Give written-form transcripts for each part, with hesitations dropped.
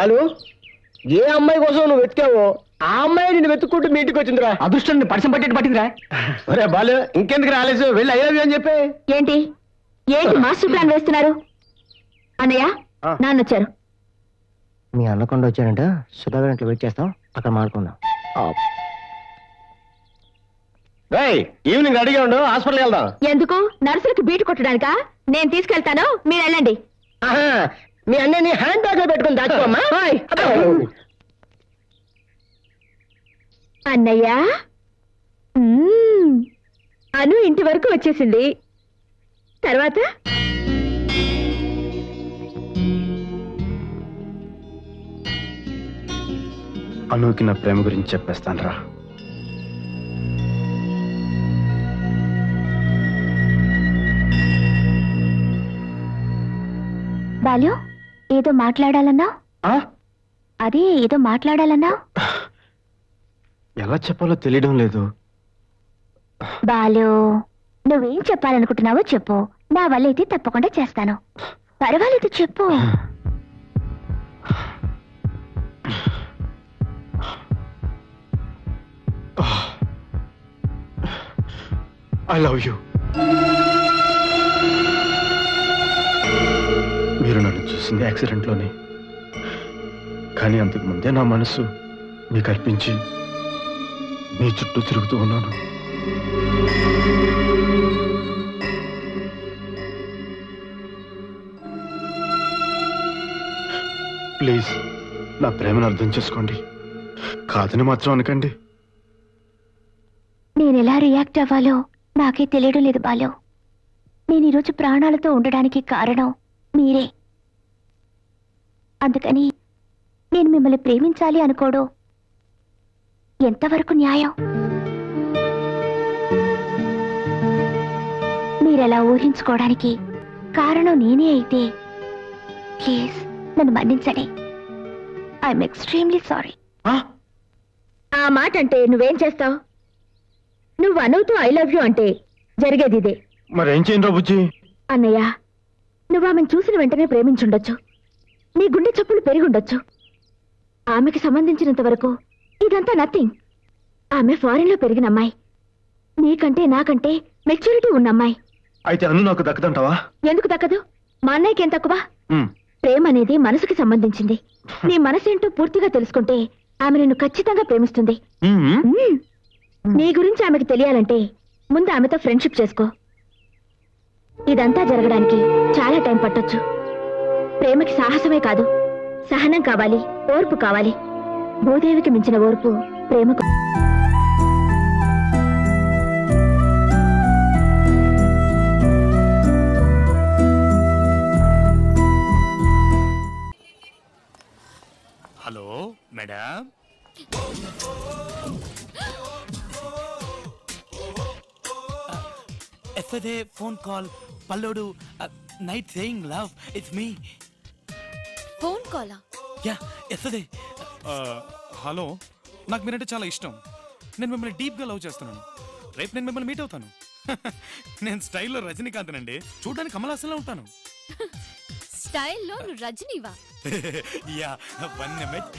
బాలు, ఏ అమ్మాయి కోసం నువ్వు వెతికావో ఆ అమ్మాయి నిన్ను వెతుక్కుంటూ మీ ఇంటికి వచ్చిందిరా. అదృష్టం పరిచయం పట్టేట్టు పట్టిందిరా. ఒరే బాలు, ఇంకెందుకు రాలేదు, వెళ్ళి అయ్యవి అని చెప్పి. ఏంటి ఏంటి మాస్టర్ ప్లాన్ వేస్తున్నారు? అన్నయ్య, నాన్న వచ్చారు. మీ అన్నకొండ వచ్చారంట, సుధాకర్ ఇంట్లో వెయిట్ చేస్తాం, అక్కడ మాట్లాడుకుందాం. ఈవినింగ్ అడిగా ఉండు, హాస్పిటల్కి వెళ్దాం. ఎందుకు? నర్సులకి బీటు కొట్టడానికా? నేను తీసుకెళ్తాను, మీరు వెళ్ళండి. మీ అన్నయ్యని హ్యాండ్ బ్యాగ్ లో పెట్టుకుని దాచుకోమ్మా. అన్నయ్య, అను ఇంటి వరకు వచ్చేసింది. తర్వాత అనుకి నా ప్రేమ గురించి చెప్పేస్తాను రా. బాలు, ఏదో మాట్లాడాలన్నావు? అదే ఏదో మాట్లాడాలన్నావు. ఎలా చెప్పాలో తెలియడం లేదు. బాలు, నువ్వేం చెప్పాలనుకుంటున్నావో చెప్పు, నా వల్ల అయితే తప్పకుండా చేస్తాను. పర్వాలేదు, చెప్పు. I love you. మీరు నన్ను చూసింది యాక్సిడెంట్లోనే, కానీ అంతకు ముందే నా మనసు మీకు అర్పించి నీ చుట్టూ తిరుగుతూ ఉన్నాను. ప్లీజ్ నా ప్రేమను అర్థం చేసుకోండి, కాదని మాత్రం అనకండి. నేనెలా రియాక్ట్ అవ్వాలో నాకే తెలియడం లేదు బాలు. నేను ఈరోజు ప్రాణాలతో ఉండడానికి కారణం మీరే. అందుకని నేను మిమ్మల్ని ప్రేమించాలి అనుకోవడం ఎంతవరకు న్యాయం? మీరెలా ఊహించుకోవడానికి కారణం నేనే అయితే ప్లీజ్ నన్ను మన్నించండి. I'm extremely sorry. ఆ మాట అంటే నువ్వేం చేస్తావు? నువ్వు అనువుతూ ఐ లవ్ యూ అంటే జరిగేది ఇదే. మరేం చేయను రా బుజ్జి? అన్నయ్య, నువ్వు ఆమెను చూసిన వెంటనే ప్రేమించుండొచ్చు, నీ గుండె చప్పులు పెరిగుండొచ్చు. ఆమెకి సంబంధించినంత వరకు ఇదంతా నథింగ్. ఆమె ఫారెన్ లో పెరిగిన అమ్మాయి, నీకంటే నాకంటే మెచ్యూరిటీ ఉన్న అమ్మాయి. అయితే అను నాకు దక్కదంటావా? ఎందుకు దక్కదు? మా అన్నయ్యకి ఏం తక్కువ? ప్రేమ అనేది మనసుకి సంబంధించింది. నీ మనసేంటో పూర్తిగా తెలుసుకుంటే ఆమె నిన్ను ఖచ్చితంగా ప్రేమిస్తుంది. నీ గురించి ఆమెకి తెలియాలంటే ముందు ఆమెతో ఫ్రెండ్షిప్ చేసుకో. ఇదంతా జరగడానికి చాలా టైం పట్టొచ్చు. ప్రేమకి సాహసమే కాదు, సహనం కావాలి, ఓర్పు కావాలి. భూదేవికి మించిన ఓర్పు ప్రేమకు. Hello madam. Yesterday phone call పల్లోడు night saying love it's me. Phone కాలా? Yeah, yesterday. హలో, నాకు మీరంటే చాలా ఇష్టం. నేను మిమ్మల్ని డీప్గా లవ్ చేస్తున్నాను. రేపు నేను మిమ్మల్ని మీట్ అవుతాను. నేను స్టైల్లో రజనీకాంత్ అండి, చూడడానికి కమల్ హాసన్లో ఉంటాను. స్టైల్లో నువ్వు రజనీవా? Yeah, one minute.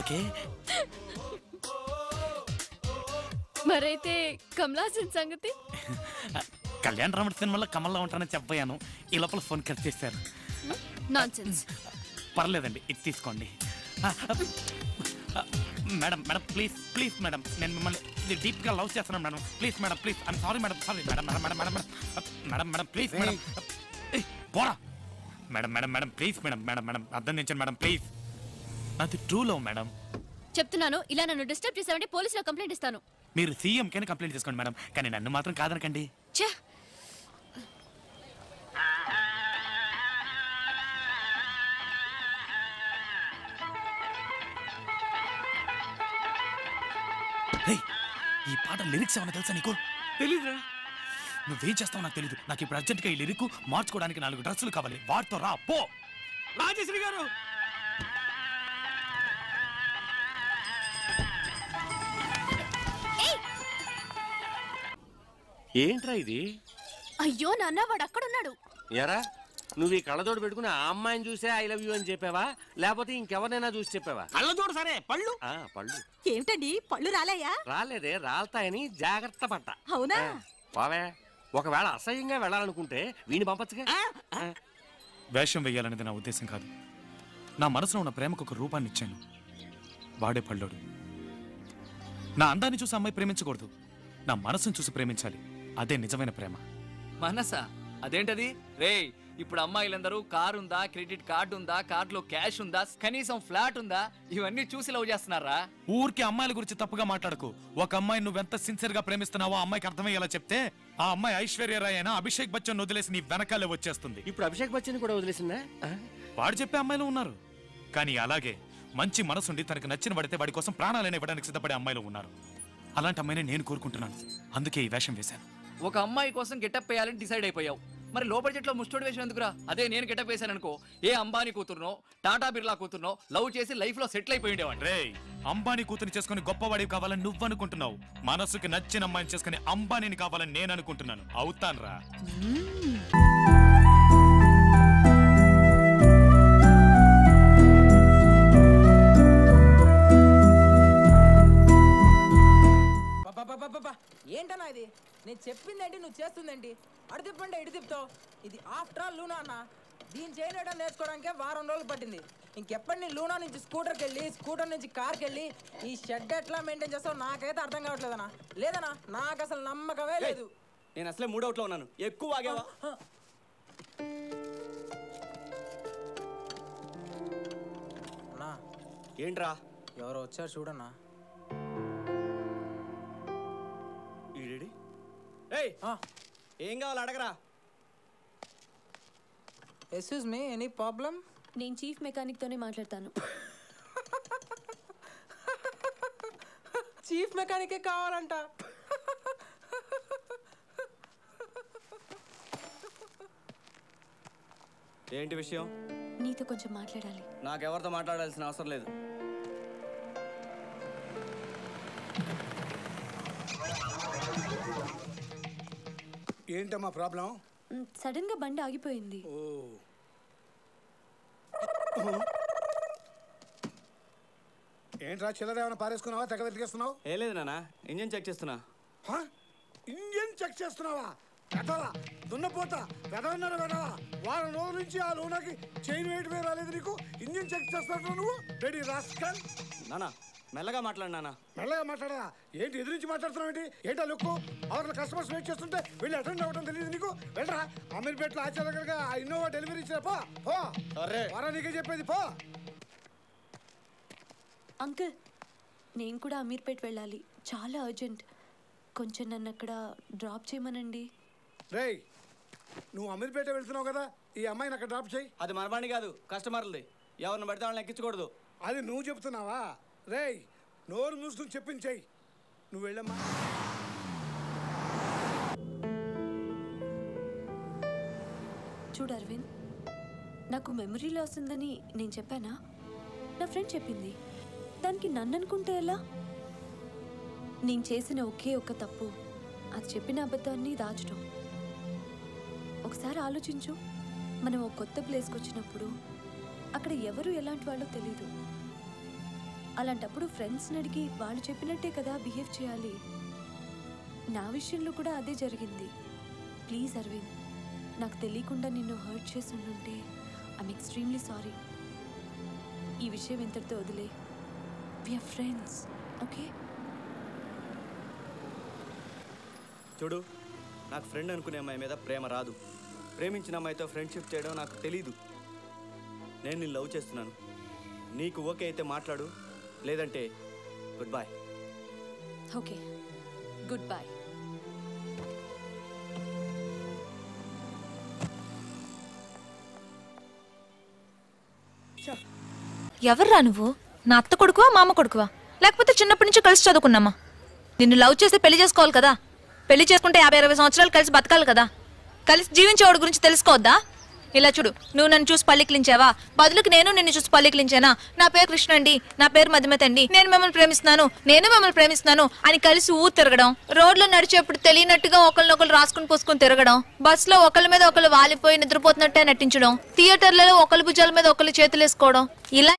ఓకే. మరైతే కమల్ హాసన్ సంగతి? కళ్యాణ్ రాముడి సినిమాలో కమల్లో ఉంటానని చెప్పాను, ఈ లోపల ఫోన్ కట్ చేశారు. నాన్సెన్స్. పర్లేదండి, ఇది తీసుకోండి. Madam madam please please madam, నేను మిమ్మల్ని ఇది డీప్గా లవ్ చేస్తున్నాను madam. Please madam, please. I'm sorry madam, sorry madam. Madam madam madam madam madam please madam. పోరా madam madam madam please madam. Madam madam అర్థం చేయండి మేడం ప్లీజ్. అది true love madam. చెప్తున్నాను, ఇలా నన్ను డిస్టర్బ్ చేసావంటే పోలీసులో కంప్లైంట్ ఇస్తాను. మీరు సీఎం కైనా కంప్లైంట్ చేసుకోండి మేడం, కానీ నన్ను మాత్రం కాదనకండి. ఛే, ఈ పాట లిరిక్స్ ఏమైనా తెలుసా నీకు? తెలీదురా. నువ్వేం చేస్తావు నాకు తెలీదు. నాకు ఇప్పుడు అర్జెంట్గా ఈ లిరిక్ మార్చుకోవడానికి 4 డ్రెస్సులు కావాలి. వాటితో రా పో. రాజేశ్వరి గారు, ఏంట్రా ఇది? అయ్యో నాన్న, వాడు అక్కడున్నాడు. ఎరా నువ్వు ఈ కళ్ళజోడు పెట్టుకుని ఆ అమ్మాయిని చూసే ఐ లవ్ యూ అని చెప్పావా లేకపోతే ఇంకెవరినైనా చూసి చెప్పావా? కళ్ళజోడు సరే, పళ్ళు పళ్ళు ఏమిటండి పళ్ళు రాలేయా? రాలేదే, రాలతాయని జాగ్రత్త పడ్డా. అవునా? బావే ఒకవేళ అసహ్యంగా వెళ్ళాలనుకుంటే వీడిని పంపచ్చుగా. వేషం వెయ్యాలనేది నా ఉద్దేశం కాదు. నా మనసులో ఉన్న ప్రేమకు ఒక రూపాన్ని ఇచ్చాను. వాడే పళ్ళోడు. నా అందాన్ని చూసి అమ్మాయి ప్రేమించకూడదు, నా మనసును చూసి ప్రేమించాలి. అదే నిజమైన ప్రేమ. మనసా? అదేంటది రే? ఇప్పుడు అమ్మాయిలందరూ కార్ ఉందా, క్రెడిట్ కార్డు ఉందా, కార్డులో క్యాష్ ఉందా, కనీసం ఫ్లాట్ ఉందా, ఇవన్నీ చూసి లవ్ చేస్తున్నారా? ఊరికి అమ్మాయిల గురించి తప్పుగా మాట్లాడకు. ఒక అమ్మాయి నువ్వెంత సిన్సియర్ గా ప్రేమిస్తున్నావో ఆ అమ్మాయికి అర్థమయ్యేలా చెప్తే ఆ అమ్మాయి ఐశ్వర్య రాయ్ అయినా అభిషేక్ బచ్చన్ వదిలేసి నీ వెనకాలే వచ్చేస్తుంది. ఇప్పుడు అభిషేక్ బచ్చన్ కూడా వదిలేసిందా? వాడు చెప్పే అమ్మాయిలు ఉన్నారు, కానీ అలాగే మంచి మనసుండి తనకు నచ్చిన పడితే వాడి కోసం ప్రాణాలైనా ఇవ్వడానికి సిద్ధపడే అమ్మాయిలు ఉన్నారు. అలాంటి అమ్మాయిని నేను కోరుకుంటున్నాను. అందుకే ఈ వేషం వేశాను. ఒక అమ్మాయి కోసం గెటప్ వేయాలని డిసైడ్ అయిపోయావు. మరి లో బడ్జెట్ లో ముస్టోడ్ వేషన్ ఎందుకురా? అదే నేను గెటప్ వేశాను అనుకో, ఏ అంబానీ కూతురునో టాటా బిర్లా కూతురునో లవ్ చేసి లైఫ్ లో సెటిల్ అయిపోయి ఉండేవాడు. రే, అంబానీ కూతురు చేసుకుని గొప్పవాడివి కావాలని నువ్వు అనుకుంటున్నావు. మనసుకి నచ్చిన అమ్మాయిని చేసుకుని అంబానీని కావాలని నేను అనుకుంటున్నాను. అవుతాను రా. ఏంటన్నా ఇది? నేను చెప్పిందేంటి, నువ్వు చేస్తుందేంటి? అడు తిప్పండి ఇటు తిప్పుతావు. ఇది ఆఫ్టర్ ఆల్ లూనా అన్న. దీన్ని చేయడం నేర్చుకోవడానికే వారం రోజులు పట్టింది. ఇంకెప్పటి నీ లూనా నుంచి స్కూటర్కి వెళ్ళి, స్కూటర్ నుంచి కార్కి వెళ్ళి ఈ షెడ్ ఎట్లా మెయింటైన్ చేస్తావు నాకైతే అర్థం కావట్లేదన్నా. లేదన్నా, నాకు అసలు నమ్మకమే లేదు. నేను అసలే మూడవుట్లో ఉన్నాను. ఎక్కువ ఆగావా? అన్నా ఏంట్రా? ఎవరో వచ్చారు చూడన్నా. ఏం కావాలి అడగరా? Excuse me, any problem? నేను చీఫ్ మెకానిక్ తోనే మాట్లాడతాను. చీఫ్ మెకానికే కావాలంట. ఏంటి విషయం? నీతో కొంచెం మాట్లాడాలి. నాకెవరితో మాట్లాడాల్సిన అవసరం లేదు. ఏంటమ్మా ప్రాబ్లం? సడన్ గా బండి ఆగిపోయింది. ఏంట్రా చిల్లర ఏమైనా పారేసుకున్నావా? తెగ వెతికేస్తున్నావు? ఏ లేదు నాన్న, ఇంజిన్ చెక్ చేస్తున్నా. ఇంజిన్ చెక్ చేస్తున్నావా? పెదవా దున్నపోతా పెదవన్నారా? పెదవా వారం రోజుల నుంచి ఆ లూనాకి చైన్ వేయటమే రాలేదు నీకు. ఇంజిన్ చెక్ చేస్తున్నావు నువ్వు. Ready rascal. నాన్న మెల్లగా మాట్లాడు నాన్న. మెల్లగా మాట్లాడా? ఏంటి ఎదురించి మాట్లాడుతున్నావు? ఏంటా లుక్కు? అవతల కస్టమర్స్ వెయిట్ చేస్తుంటే వెళ్ళి అటెండ్ అవ్వడం తెలియదు నీకు? వెళ్ళరా అమీర్పేటలో ఆచార్య ఆ ఇన్నోవా డెలివరీ ఇచ్చా. పో వరా, నీకే చెప్పేది పో. అంకుల్, నేను కూడా అమీర్పేట్ వెళ్ళాలి, చాలా అర్జెంట్. కొంచెం నన్ను అక్కడ డ్రాప్ చేయమనండి. రేయ్, నువ్వు అమీర్పేట వెళ్తున్నావు కదా, ఈ అమ్మాయిని అక్కడ డ్రాప్ చేయి. అది మన బండి కాదు, కస్టమర్లది. ఎవరిని పడితే వాళ్ళని ఎక్కించకూడదు. అది నువ్వు చెప్తున్నావా? రేయ్, నోరు మూసుకుని చెప్పించేయి. నువ్వు వెళ్ళమ్మా. చూడు అరవింద్, నాకు మెమరీ లాస్ ఉందని నేను చెప్పానా? నా ఫ్రెండ్ చెప్పింది. దానికి నన్ను అనుకుంటే ఎలా? నేను చేసిన ఒకే ఒక్క తప్పు అది చెప్పిన అబద్ధాన్ని దాచడం. ఒకసారి ఆలోచించు, మనం ఒక కొత్త ప్లేస్కి వచ్చినప్పుడు అక్కడ ఎవరు ఎలాంటి వాళ్ళో తెలీదు. అలాంటప్పుడు ఫ్రెండ్స్ని అడిగి వాళ్ళు చెప్పినట్టే కదా బిహేవ్ చేయాలి. నా విషయంలో కూడా అదే జరిగింది. ప్లీజ్ అరవింద్, నాకు తెలియకుండా నిన్ను హర్ట్ చేసి ఉండుంటే ఐఎమ్ ఎక్స్ట్రీమ్లీ సారీ. ఈ విషయం ఎంతటితో వదిలే. We are friends, okay? చూడు, నాకు ఫ్రెండ్ అనుకునే అమ్మాయి మీద ప్రేమ రాదు. ప్రేమించిన అమ్మాయితో ఫ్రెండ్షిప్ చేయడం నాకు తెలీదు. నేను నిన్ను లవ్ చేస్తున్నాను. నీకు ఓకే అయితే మాట్లాడు, లేదంటే goodbye. Okay, goodbye. ఎవర్రా నువ్వు? నా అత్త కొడుకువా, మామ కొడుకువా, లేకపోతే చిన్నప్పటి నుంచి కలిసి చదువుకున్నామా? నిన్ను లవ్ చేసి పెళ్లి చేసుకోవాలి కదా. పెళ్లి చేసుకుంటే 50-60 సంవత్సరాలు కలిసి బతకాలి కదా. కలిసి జీవించేవాడి గురించి తెలుసుకోవద్దా? ఇలా చూడు, నువ్వు నన్ను చూసి పల్లికిలించావా, బదులుకి నేను నిన్ను చూసి పల్లికిలించానా? నా పేరు కృష్ణ అండి, నా పేరు మధుమతి అండి, నేను మిమ్మల్ని ప్రేమిస్తున్నాను, నేను మిమ్మల్ని ప్రేమిస్తున్నాను అని కలిసి ఊరు తిరగడం, రోడ్లో నడిచేప్పుడు తెలియనట్టుగా ఒకరినొకరు రాసుకుని పూసుకుని తిరగడం, బస్సులో ఒకళ్ళ మీద ఒకళ్ళు వాలిపోయి నిద్రపోతున్నట్టే నటించడం, థియేటర్లలో ఒకళ్ళ భుజాల మీద ఒకళ్ళు చేతులు వేసుకోవడం, ఇలా